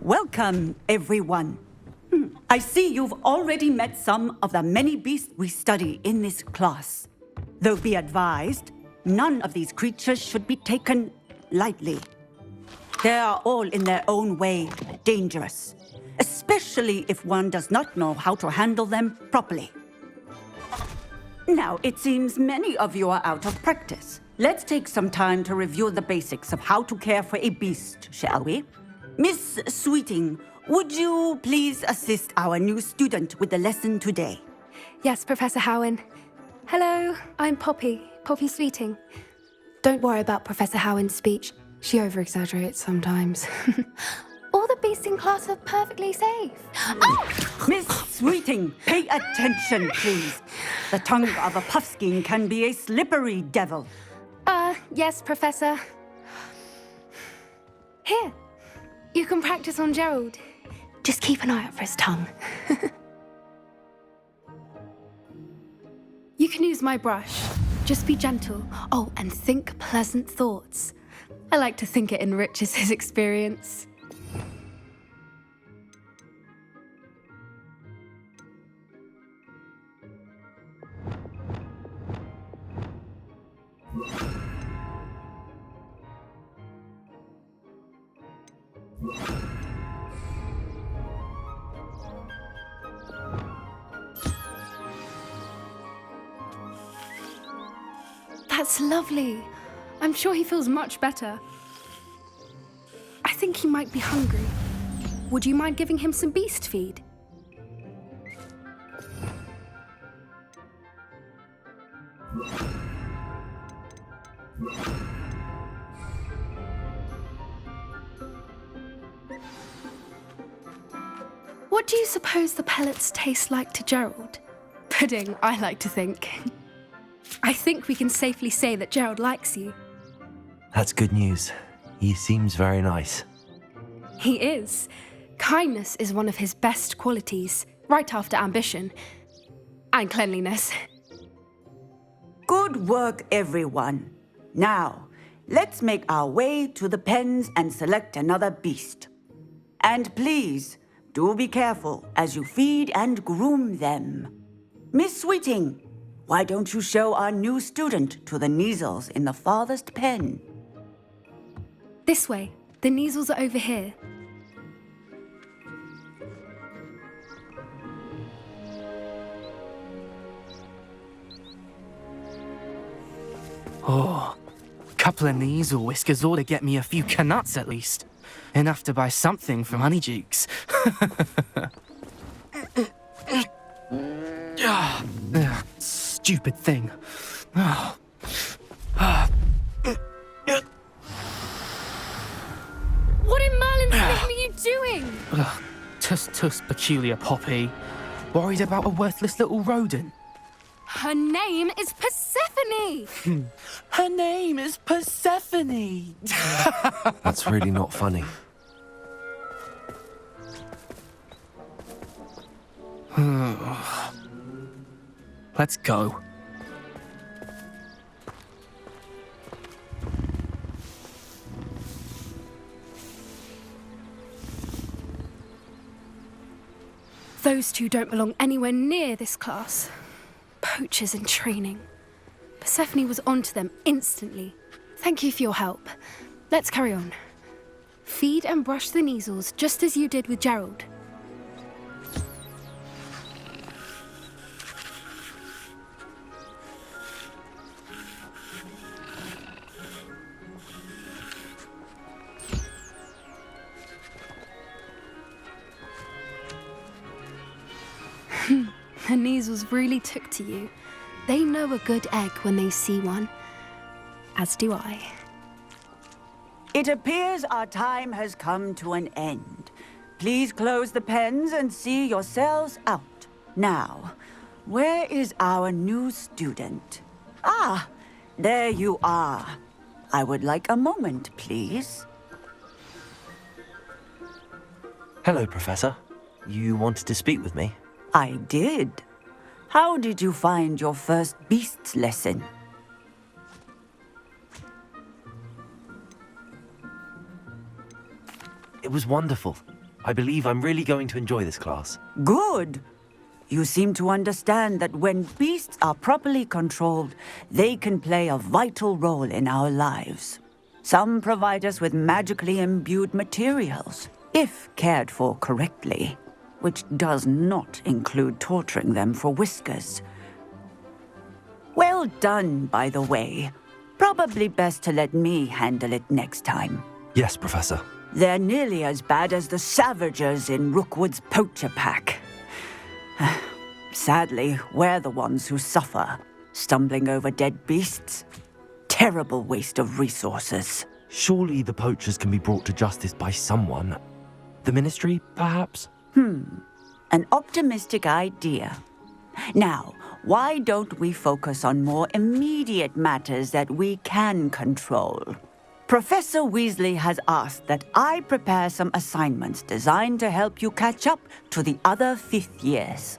Welcome, everyone. I see you've already met some of the many beasts we study in this class. Though be advised, none of these creatures should be taken lightly. They are all in their own way dangerous, especially if one does not know how to handle them properly. Now, it seems many of you are out of practice. Let's take some time to review the basics of how to care for a beast, shall we? Miss Sweeting, would you please assist our new student with the lesson today? Yes, Professor Howin. Hello, I'm Poppy Sweeting. Don't worry about Professor Howin's speech. She over-exaggerates sometimes. All the beasts in class are perfectly safe. Oh! Miss Sweeting, pay attention, please. The tongue of a puffskein can be a slippery devil. Yes, Professor. Here, you can practice on Gerald. Just keep an eye out for his tongue. You can use my brush. Just be gentle. Oh, and think pleasant thoughts. I like to think it enriches his experience. That's lovely. I'm sure he feels much better. I think he might be hungry. Would you mind giving him some beast feed? What do you suppose the pellets taste like to Gerald? Pudding, I like to think. I think we can safely say that Gerald likes you. That's good news. He seems very nice. He is. Kindness is one of his best qualities, right after ambition. And cleanliness. Good work, everyone. Now, let's make our way to the pens and select another beast. And please, do be careful as you feed and groom them. Miss Sweeting, why don't you show our new student to the Kneazles in the farthest pen? This way. The Kneazles are over here. Oh, a couple of Kneazle whiskers ought to get me a few canuts at least. Enough to buy something from Honeydukes. Stupid thing. What in Merlin's name are you doing? Tuss, peculiar Poppy. Worried about a worthless little rodent. Her name is Persephone! Her name is Persephone! That's really not funny. Let's go. Those two don't belong anywhere near this class. Poachers in training. Persephone was onto them instantly. Thank you for your help. Let's carry on. Feed and brush the Kneazles just as you did with Gerald. The Kneazles really took to you. They know a good egg when they see one. As do I. It appears our time has come to an end. Please close the pens and see yourselves out. Now, where is our new student? Ah, there you are. I would like a moment, please. Hello, Professor. You wanted to speak with me? I did. How did you find your first beasts lesson? It was wonderful. I believe I'm really going to enjoy this class. Good. You seem to understand that when beasts are properly controlled, they can play a vital role in our lives. Some provide us with magically imbued materials, if cared for correctly, which does not include torturing them for whiskers. Well done, by the way. Probably best to let me handle it next time. Yes, Professor. They're nearly as bad as the Savagers in Rookwood's poacher pack. Sadly, we're the ones who suffer, stumbling over dead beasts. Terrible waste of resources. Surely the poachers can be brought to justice by someone. The Ministry, perhaps? An optimistic idea. Now, why don't we focus on more immediate matters that we can control? Professor Weasley has asked that I prepare some assignments designed to help you catch up to the other fifth years.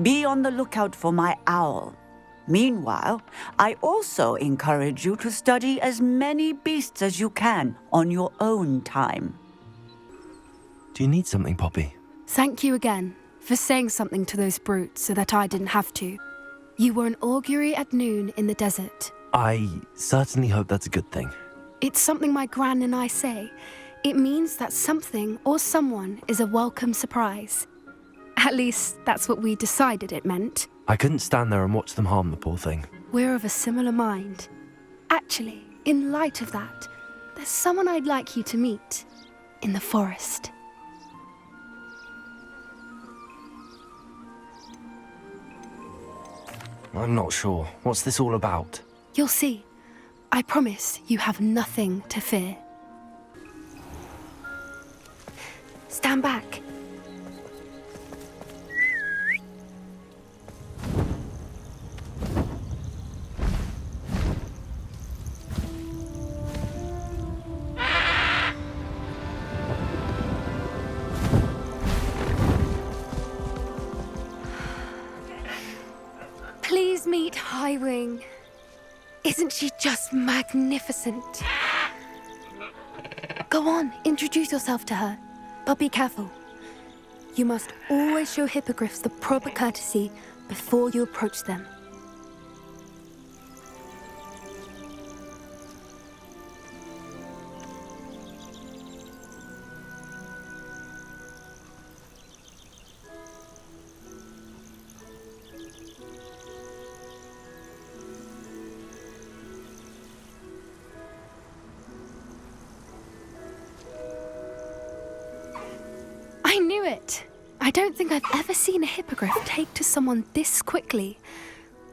Be on the lookout for my owl. Meanwhile, I also encourage you to study as many beasts as you can on your own time. Do you need something, Poppy? Thank you again for saying something to those brutes so that I didn't have to. You were an augury at noon in the desert. I certainly hope that's a good thing. It's something my gran and I say. It means that something or someone is a welcome surprise. At least, that's what we decided it meant. I couldn't stand there and watch them harm the poor thing. We're of a similar mind. Actually, in light of that, there's someone I'd like you to meet in the forest. I'm not sure. What's this all about? You'll see. I promise you have nothing to fear. Stand back. Please meet Highwing. Isn't she just magnificent? Go on, introduce yourself to her. But be careful. You must always show hippogriffs the proper courtesy before you approach them. I knew it! I don't think I've ever seen a hippogriff take to someone this quickly.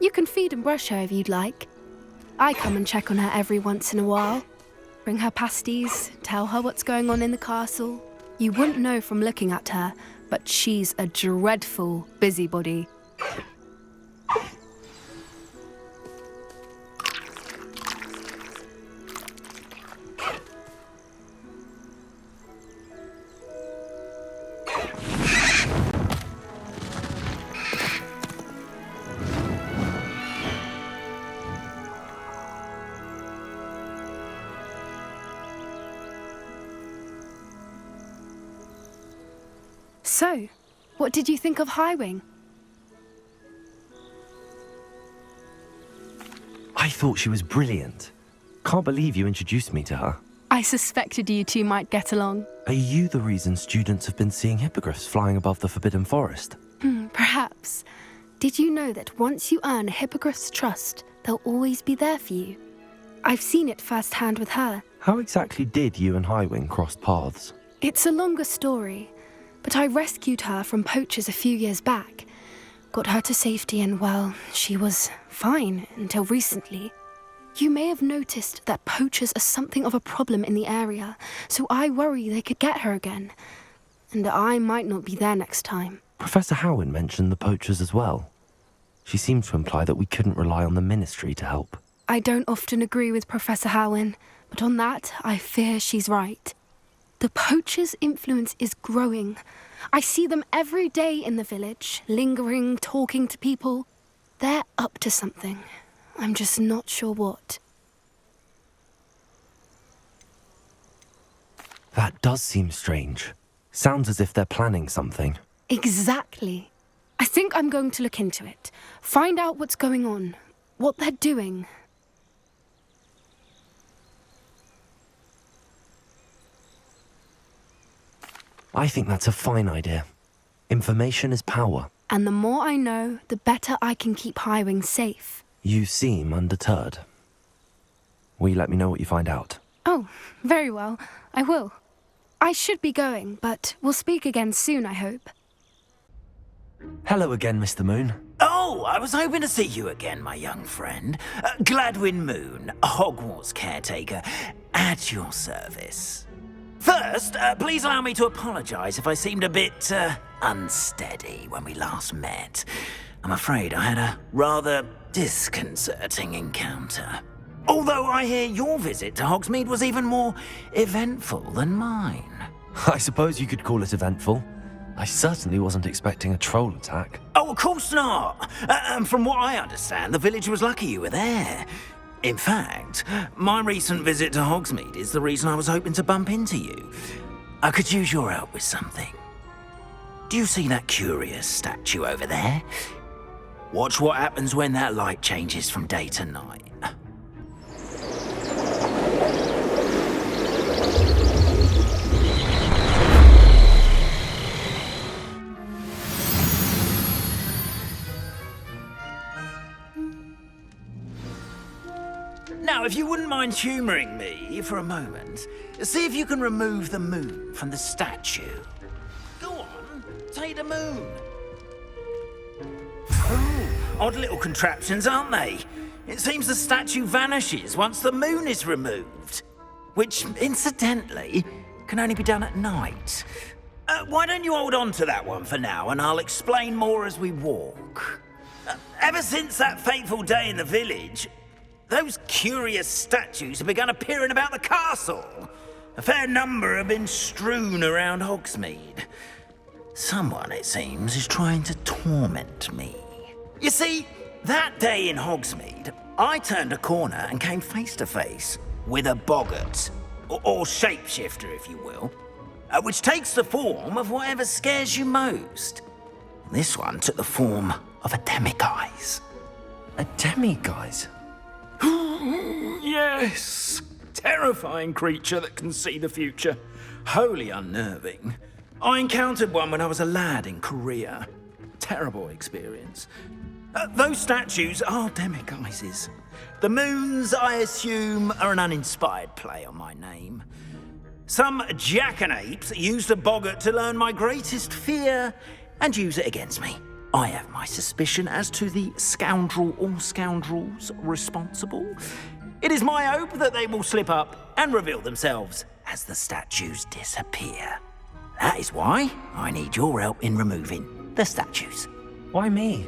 You can feed and brush her if you'd like. I come and check on her every once in a while. Bring her pasties, tell her what's going on in the castle. You wouldn't know from looking at her, but she's a dreadful busybody. So, what did you think of Highwing? I thought she was brilliant. Can't believe you introduced me to her. I suspected you two might get along. Are you the reason students have been seeing hippogriffs flying above the Forbidden Forest? Perhaps. Did you know that once you earn a hippogriff's trust, they'll always be there for you? I've seen it firsthand with her. How exactly did you and Highwing cross paths? It's a longer story, but I rescued her from poachers a few years back. Got her to safety and, well, she was fine until recently. You may have noticed that poachers are something of a problem in the area, so I worry they could get her again. And I might not be there next time. Professor Howin mentioned the poachers as well. She seemed to imply that we couldn't rely on the Ministry to help. I don't often agree with Professor Howin, but on that, I fear she's right. The poachers' influence is growing. I see them every day in the village, lingering, talking to people. They're up to something. I'm just not sure what. That does seem strange. Sounds as if they're planning something. Exactly. I think I'm going to look into it. Find out what's going on. What they're doing. I think that's a fine idea. Information is power. And the more I know, the better I can keep Highwing safe. You seem undeterred. Will you let me know what you find out? Oh, very well. I will. I should be going, but we'll speak again soon, I hope. Hello again, Mr. Moon. Oh, I was hoping to see you again, my young friend. Gladwin Moon, Hogwarts Caretaker, at your service. First, please allow me to apologise if I seemed a bit, unsteady when we last met. I'm afraid I had a rather disconcerting encounter. Although I hear your visit to Hogsmeade was even more eventful than mine. I suppose you could call it eventful. I certainly wasn't expecting a troll attack. Oh, of course not. And from what I understand, the village was lucky you were there. In fact, my recent visit to Hogsmeade is the reason I was hoping to bump into you. I could use your help with something. Do you see that curious statue over there? Watch what happens when that light changes from day to night. Now, if you wouldn't mind humouring me for a moment, see if you can remove the moon from the statue. Go on, take the moon. Oh, odd little contraptions, aren't they? It seems the statue vanishes once the moon is removed. Which, incidentally, can only be done at night. Why don't you hold on to that one for now, and I'll explain more as we walk. Ever since that fateful day in the village, those curious statues have begun appearing about the castle. A fair number have been strewn around Hogsmeade. Someone, it seems, is trying to torment me. You see, that day in Hogsmeade, I turned a corner and came face to face with a boggart, or shapeshifter, if you will, which takes the form of whatever scares you most. This one took the form of a demiguise. A demiguise? Yes! Terrifying creature that can see the future. Wholly unnerving. I encountered one when I was a lad in Korea. Terrible experience. Those statues are demiguises. The moons, I assume, are an uninspired play on my name. Some jackanapes used a boggart to learn my greatest fear and use it against me. I have my suspicion as to the scoundrel or scoundrels responsible. It is my hope that they will slip up and reveal themselves as the statues disappear. That is why I need your help in removing the statues. Why me?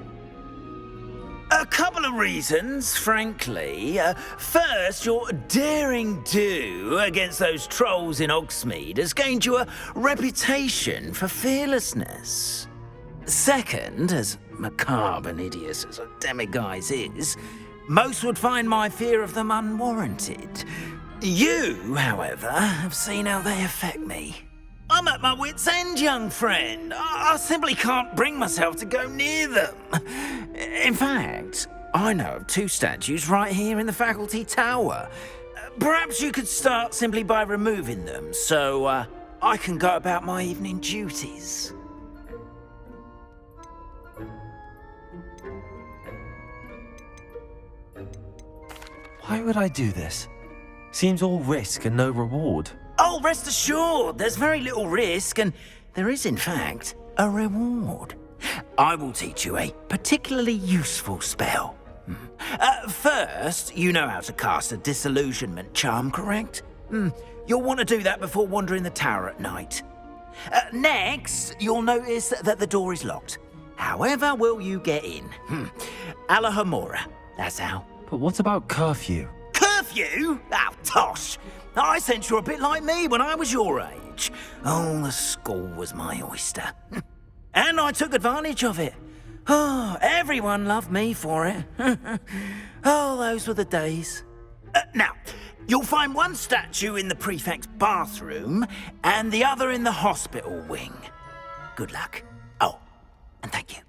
A couple of reasons, frankly. First, your daring do against those trolls in Hogsmeade has gained you a reputation for fearlessness. Second, as macabre and hideous as a demiguise is, most would find my fear of them unwarranted. You, however, have seen how they affect me. I'm at my wit's end, young friend. I simply can't bring myself to go near them. In fact, I know of two statues right here in the faculty tower. Perhaps you could start simply by removing them, so I can go about my evening duties. Why would I do this? Seems all risk and no reward. Oh, rest assured, there's very little risk, and there is, in fact, a reward. I will teach you a particularly useful spell. First, you know how to cast a disillusionment charm, correct? You'll want to do that before wandering the tower at night. Next, you'll notice that the door is locked. However will you get in? Alahomora, that's how. But what about curfew? Curfew? Oh, tosh. I sense you're a bit like me when I was your age. Oh, the school was my oyster. And I took advantage of it. Oh, everyone loved me for it. Oh, those were the days. Now, You'll find one statue in the prefect's bathroom and the other in the hospital wing. Good luck. Oh, and thank you.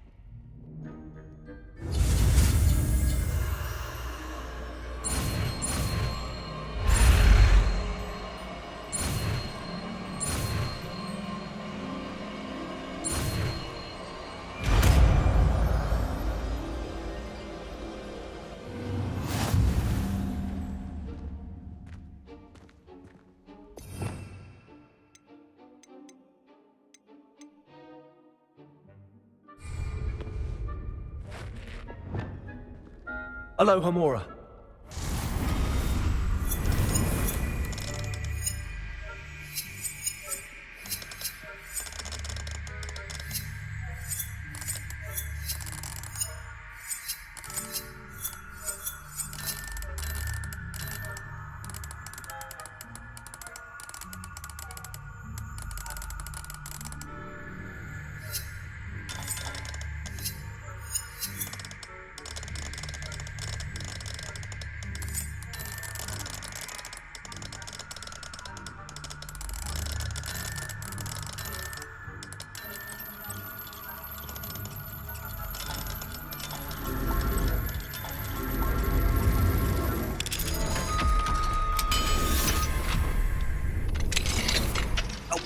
Aloha Mora.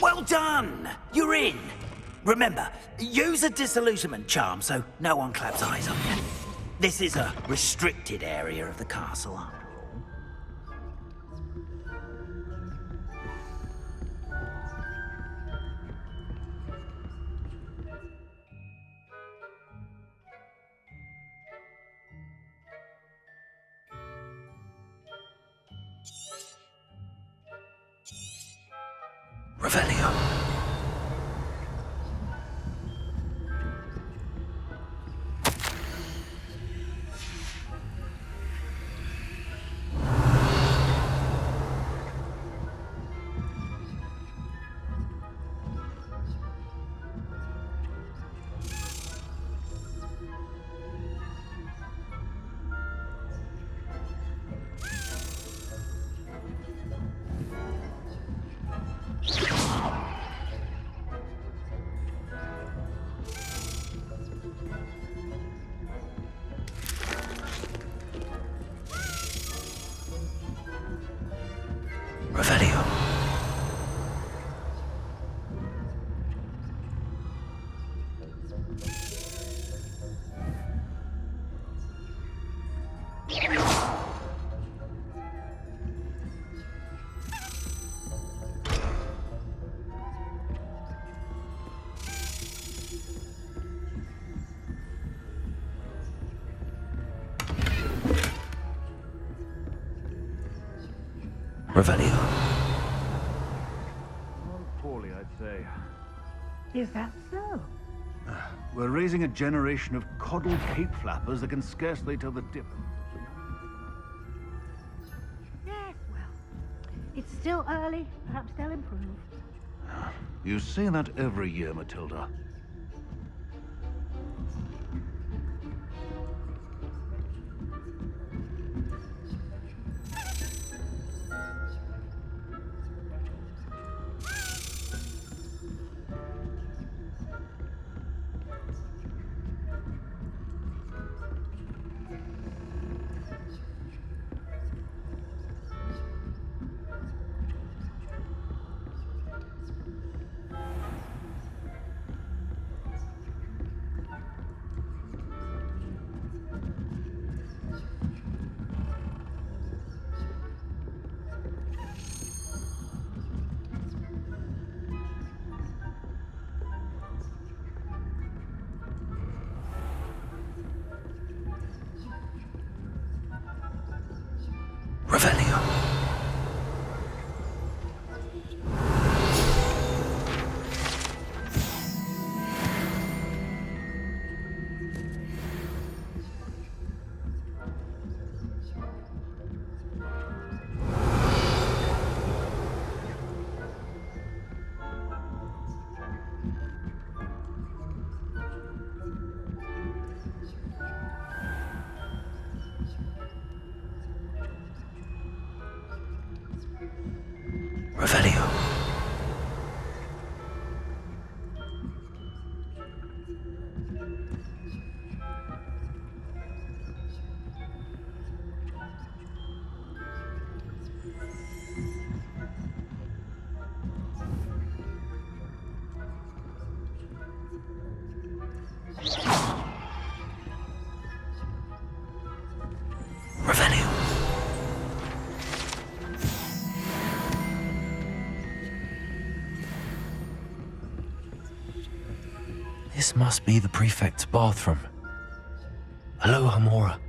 Well done! You're in! Remember, use a disillusionment charm so no one claps eyes on you. This is a restricted area of the castle, after all. Revelio. Revelio. Revelio. Poorly, I'd say. Is that so? We're raising a generation of coddled cape flappers that can scarcely tell the difference. Yes, well, it's still early. Perhaps they'll improve. You say that every year, Matilda. Revelio. Revelio. This must be the prefect's bathroom. Aloha Mora.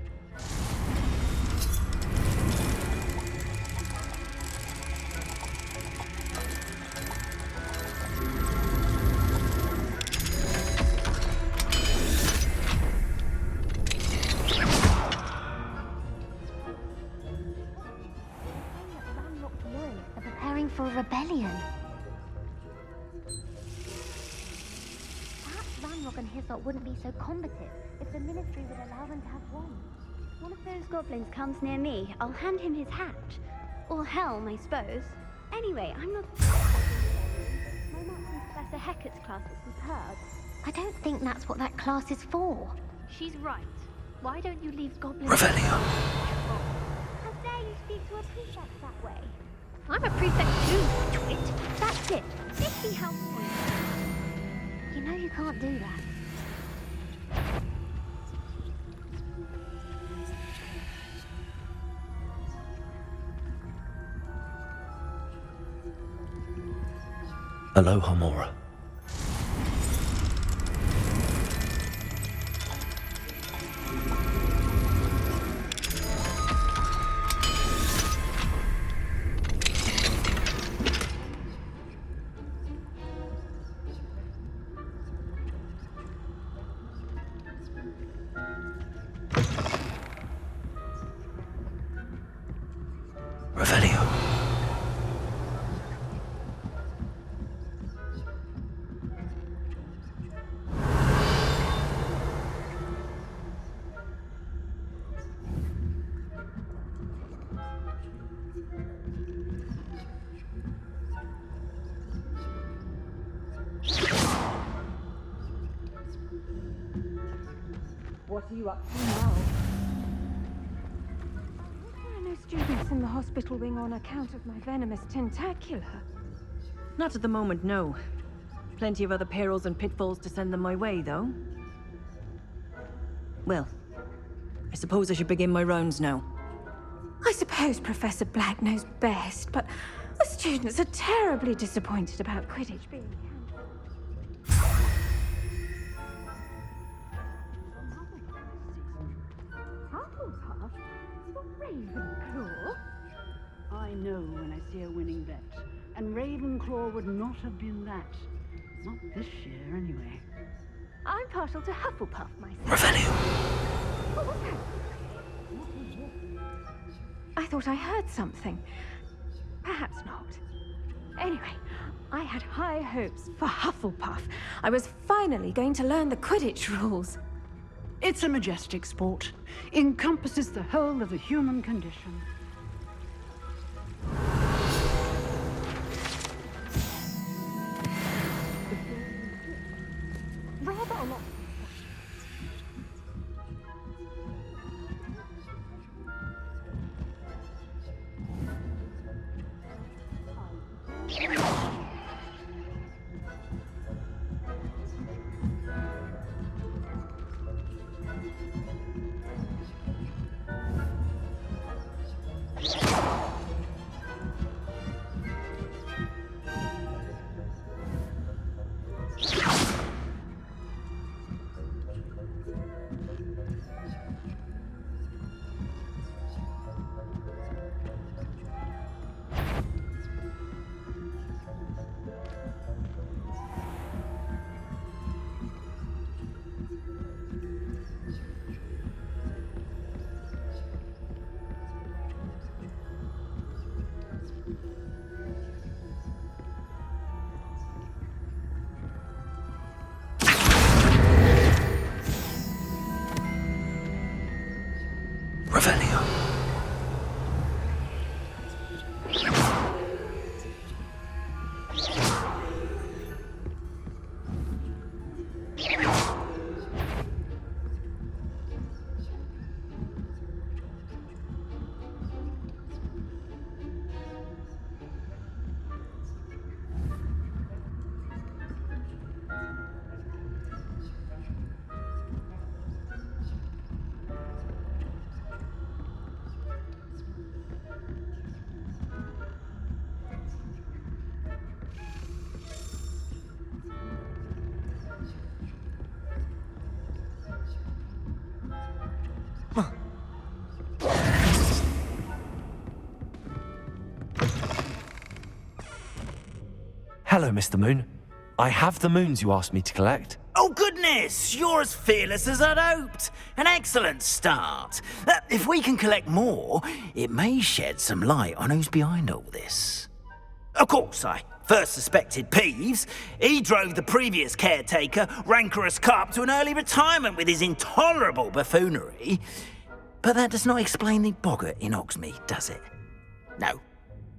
They're preparing for a rebellion. Perhaps Ranrock and Hyssop wouldn't be so combative if the ministry would allow them to have one. One of those goblins comes near me, I'll hand him his hat. Or helm, I suppose. Anyway, I'm not... My match in Professor Hecat's class was superb. I don't think that's what that class is for. She's right. Why don't you leave goblins... Revelio. How dare you speak to a prefect that way? I'm a prefect too, twit. That's it. See how... You know you can't do that. Aloha Mora. Revelio. What are you up to now? There are no students in the hospital wing on account of my venomous tentacula. Not at the moment, no. Plenty of other perils and pitfalls to send them my way, though. Well, I suppose I should begin my rounds now. I suppose Professor Black knows best, but the students are terribly disappointed about Quidditch being cancelled. Hufflepuff? Ravenclaw? I know when I see a winning bet, and Ravenclaw would not have been that. Not this year, anyway. I'm partial to Hufflepuff myself. Revelio. What was that? I thought I heard something. Perhaps not. Anyway, I had high hopes for Hufflepuff. I was finally going to learn the Quidditch rules. It's a majestic sport. Encompasses the whole of the human condition. Rather a lot. Hello, Mr. Moon. I have the moons you asked me to collect. Oh, goodness! You're as fearless as I'd hoped. An excellent start. If we can collect more, it may shed some light on who's behind all this. Of course, I first suspected Peeves. He drove the previous caretaker, rancorous Carp, to an early retirement with his intolerable buffoonery. But that does not explain the boggart in Hogsmeade, does it? No.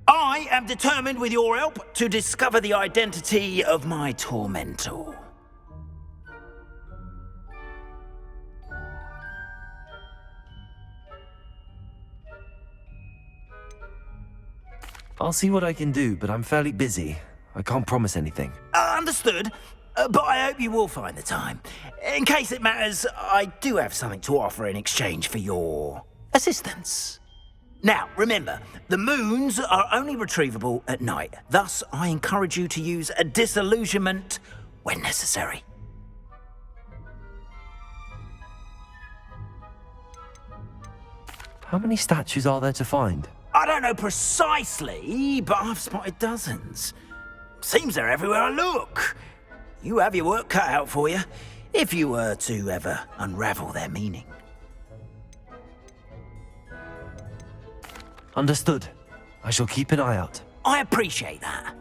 I am determined, with your help, to discover the identity of my tormentor. I'll see what I can do, but I'm fairly busy. I can't promise anything. Understood. But I hope you will find the time. In case it matters, I do have something to offer in exchange for your assistance. Now, remember, the moons are only retrievable at night. Thus, I encourage you to use a disillusionment when necessary. How many statues are there to find? I don't know precisely, but I've spotted dozens. Seems they're everywhere I look. You have your work cut out for you, if you were to ever unravel their meaning. Understood. I shall keep an eye out. I appreciate that.